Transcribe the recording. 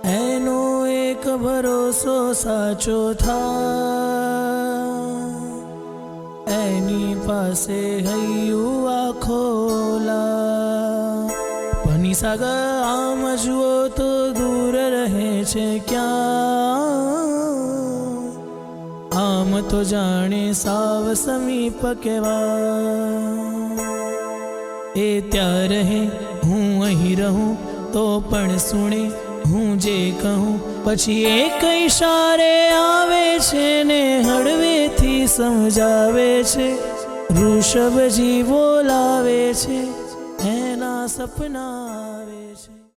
એનો એક ભરોસો સાચો થા, એની પાસે હૈયું આખોલા. બની સાગર આમ જુઓ તો દૂર રહે છે ક્યાં, આમ તો જાણે સાવ સમીપ કેવા. એ ત્યાં રહે હું અહીં રહું તો પણ સુણે હું જે કહું, પછી એક ઈશારે આવે છે ને હળવેથી સમજાવે છે. ઋષભજી બોલાવે છે, એના સપના આવે છે.